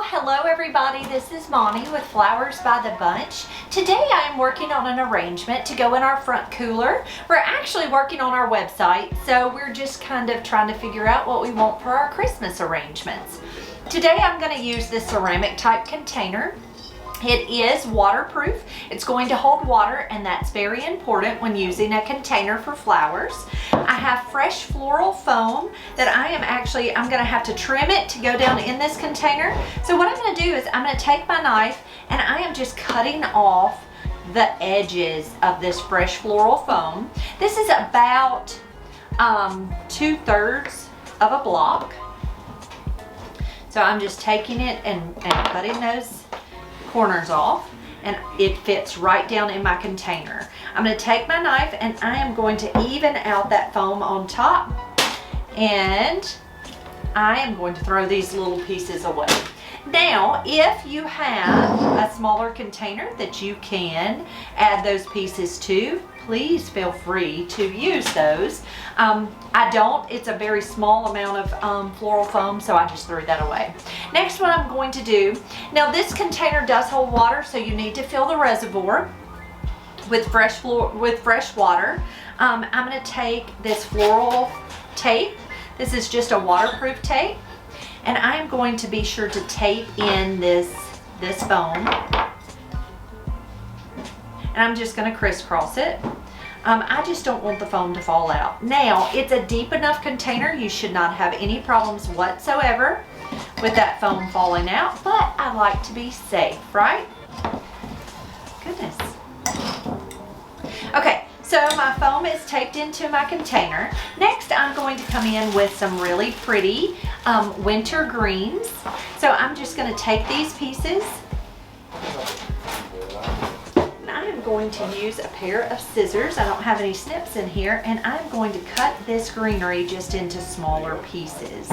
Hello everybody, this is Mommy with Flowers by the Bunch. Today I am working on an arrangement to go in our front cooler. We're actually working on our website, so we're just kind of trying to figure out what we want for our Christmas arrangements. Today I'm going to use this ceramic type container. It is waterproof. It's going to hold water, and that's very important when using a container for flowers. I have fresh floral foam that I'm going to have to trim it to go down in this container. So what I'm going to do is I'm going to take my knife and I am just cutting off the edges of this fresh floral foam. This is about 2/3 of a block. So I'm just taking it and cutting those corners off, and it fits right down in my container. I'm going to take my knife and I am going to even out that foam on top, and I am going to throw these little pieces away. Now, if you have a smaller container that you can add those pieces to, please feel free to use those. I don't, it's a very small amount of floral foam, so I just threw that away. Next, what I'm going to do, now this container does hold water, so you need to fill the reservoir with fresh water. I'm going to take this floral tape. This is just a waterproof tape, and I am going to be sure to tape in this foam, and I'm just going to crisscross it. I just don't want the foam to fall out. Now, it's a deep enough container. You should not have any problems whatsoever with that foam falling out, but I like to be safe, right? Goodness. Okay, so my foam is taped into my container. Next, I'm going to come in with some really pretty winter greens. So I'm just going to take these pieces. I'm going to use a pair of scissors. I don't have any snips in here, and I'm going to cut this greenery just into smaller pieces.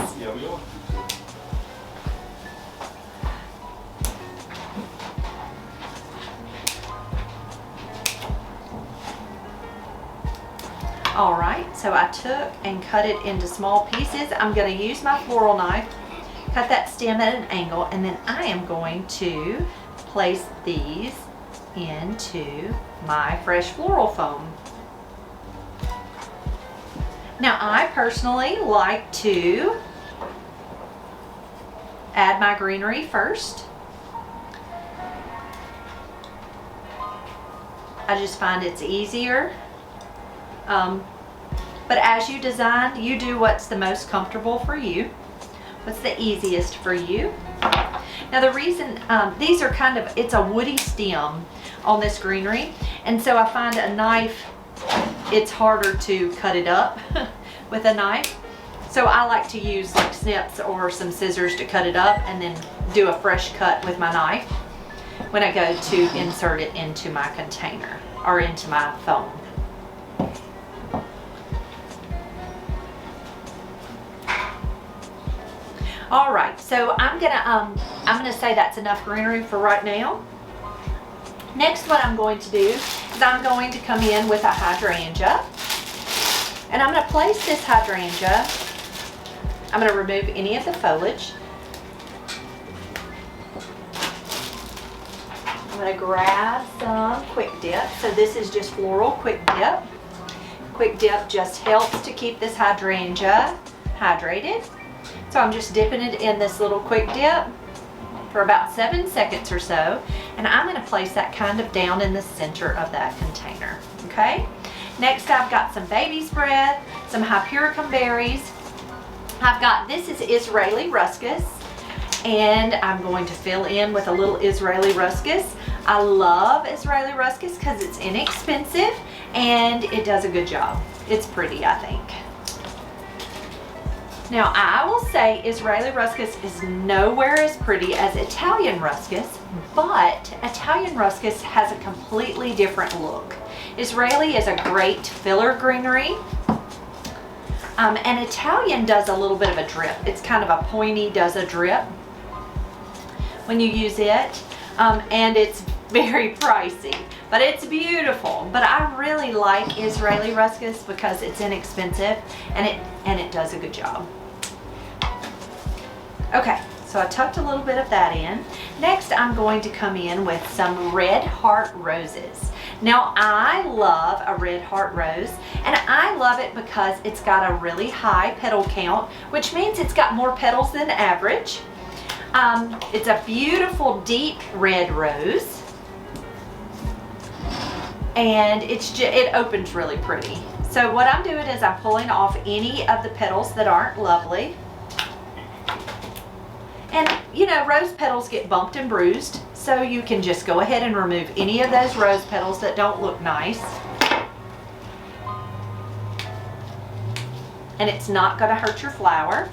All right, so I took and cut it into small pieces. I'm going to use my floral knife, cut that stem at an angle, and then I am going to place these into my fresh floral foam. Now, I personally like to add my greenery first. I just find it's easier. But as you design, you do what's the most comfortable for you, what's the easiest for you. Now, the reason these are it's a woody stem on this greenery, and so I find a knife, it's harder to cut it up with a knife. So I like to use like snips or some scissors to cut it up, and then do a fresh cut with my knife when I go to insert it into my container or into my foam. All right, so I'm gonna say that's enough greenery for right now. Next, what I'm going to do is I'm going to come in with a hydrangea, and I'm going to place this hydrangea. I'm going to remove any of the foliage. I'm going to grab some Quick Dip. So this is just floral Quick Dip. Quick Dip just helps to keep this hydrangea hydrated. So I'm just dipping it in this little Quick Dip for about 7 seconds or so, and I'm going to place that kind of down in the center of that container. Okay. Next, I've got some baby's breath, some hypericum berries. This is Israeli ruscus, and I'm going to fill in with a little Israeli ruscus. I love Israeli ruscus because it's inexpensive and it does a good job. It's pretty, I think. Now, I will say Israeli ruscus is nowhere as pretty as Italian ruscus, but Italian ruscus has a completely different look. Israeli is a great filler greenery, and Italian does a little bit of a drip. It's kind of a pointy, does a drip when you use it, and it's very pricey, but it's beautiful. But I really like Israeli ruscus because it's inexpensive and it does a good job. Okay, So I tucked a little bit of that in. Next, I'm going to come in with some red heart roses. Now, I love a red heart rose, and I love it because it's got a really high petal count, which means it's got more petals than average. It's a beautiful deep red rose, and it opens really pretty. So what I'm doing is I'm pulling off any of the petals that aren't lovely. And you know, rose petals get bumped and bruised, so you can just go ahead and remove any of those rose petals that don't look nice. And it's not going to hurt your flower.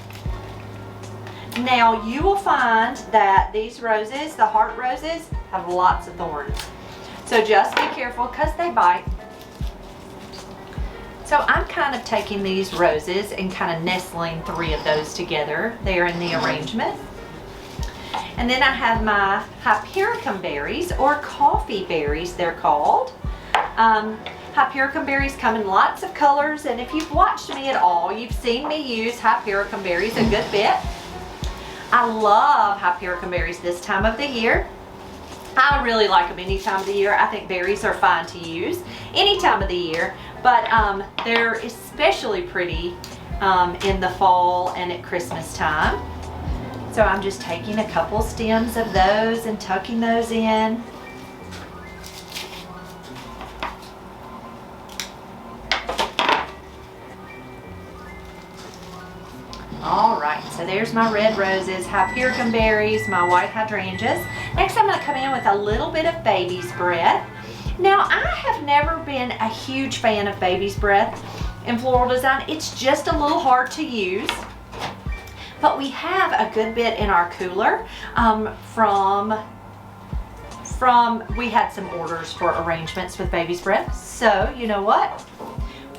Now you will find that these roses, the heart roses, have lots of thorns. So just be careful because they bite. So I'm kind of taking these roses and kind of nestling 3 of those together there in the arrangement. And then I have my Hypericum berries, or coffee berries they're called. Hypericum berries come in lots of colors, and if you've watched me at all, you've seen me use Hypericum berries a good bit. I love Hypericum berries this time of the year. I really like them any time of the year. I think berries are fine to use any time of the year, but they're especially pretty in the fall and at Christmas time. So I'm just taking a couple stems of those and tucking those in. All right, so there's my red roses, Hypericum berries, my white hydrangeas. Next, I'm going to come in with a little bit of baby's breath. Now, I have never been a huge fan of baby's breath in floral design. It's just a little hard to use. But we have a good bit in our cooler we had some orders for arrangements with baby's breath. So, you know what?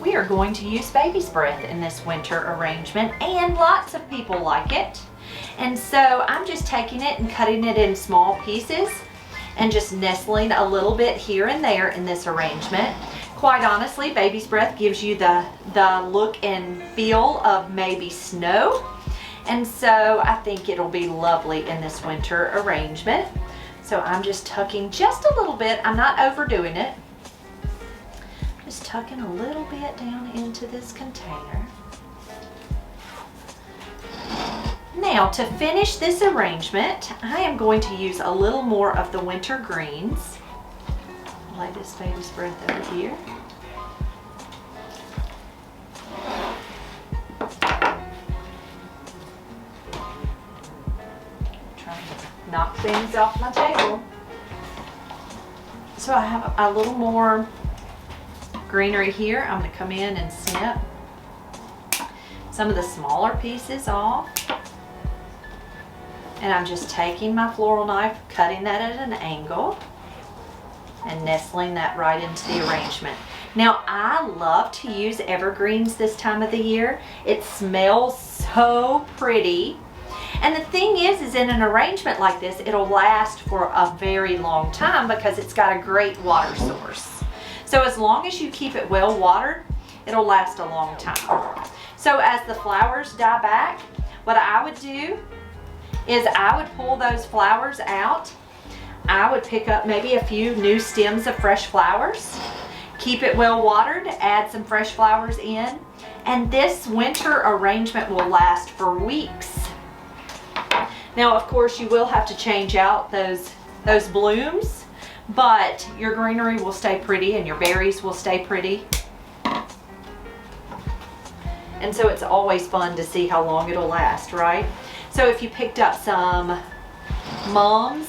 We are going to use baby's breath in this winter arrangement, and lots of people like it. And so I'm just taking it and cutting it in small pieces and just nestling a little bit here and there in this arrangement. Quite honestly, baby's breath gives you the look and feel of maybe snow. And so I think it'll be lovely in this winter arrangement. So I'm just tucking just a little bit. I'm not overdoing it. Just tucking a little bit down into this container. Now, to finish this arrangement, I am going to use a little more of the winter greens. Lay this baby's breath over here. Trying to knock things off my table. So I have a little more greenery here. I'm going to come in and snip some of the smaller pieces off. And I'm just taking my floral knife, cutting that at an angle, and nestling that right into the arrangement. Now, I love to use evergreens this time of the year. It smells so pretty. And the thing is in an arrangement like this, it'll last for a very long time because it's got a great water source. So as long as you keep it well watered, it'll last a long time. So as the flowers die back, what I would do is I would pull those flowers out. I would pick up maybe a few new stems of fresh flowers, keep it well watered, add some fresh flowers in, and this winter arrangement will last for weeks. Now, of course, you will have to change out those blooms, but your greenery will stay pretty and your berries will stay pretty. And so it's always fun to see how long it'll last, right? So if you picked up some mums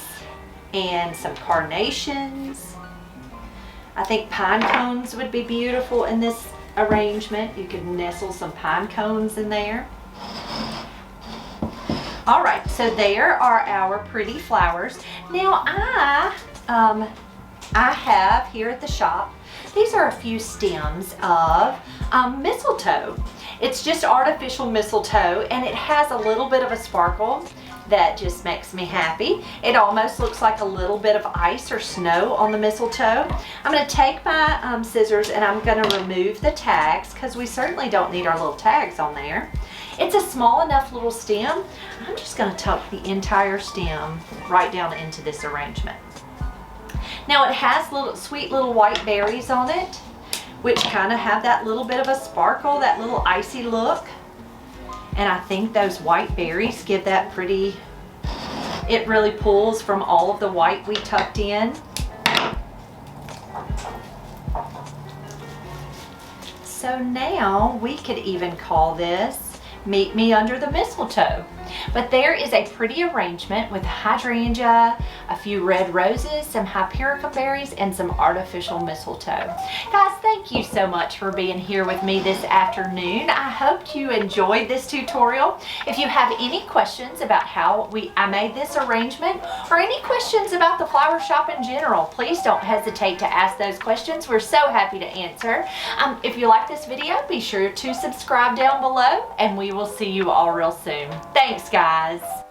and some carnations, I think pine cones would be beautiful in this arrangement. You could nestle some pine cones in there. All right, so there are our pretty flowers. Now I have here at the shop, these are a few stems of mistletoe. It's just artificial mistletoe, and it has a little bit of a sparkle that just makes me happy. It almost looks like a little bit of ice or snow on the mistletoe. I'm going to take my scissors and I'm going to remove the tags because we certainly don't need our little tags on there. It's a small enough little stem. I'm just gonna tuck the entire stem right down into this arrangement. Now it has little sweet little white berries on it, which kind of have that little bit of a sparkle, that little icy look. And I think those white berries give that pretty, it really pulls from all of the white we tucked in. So now we could even call this Meet Me Under the Mistletoe. But there is a pretty arrangement with hydrangea, a few red roses, some hypericum berries, and some artificial mistletoe. Guys, thank you so much for being here with me this afternoon. I hope you enjoyed this tutorial. If you have any questions about how I made this arrangement, or any questions about the flower shop in general, please don't hesitate to ask those questions. We're so happy to answer. If you like this video, be sure to subscribe down below, and we will see you all real soon. Thanks, guys.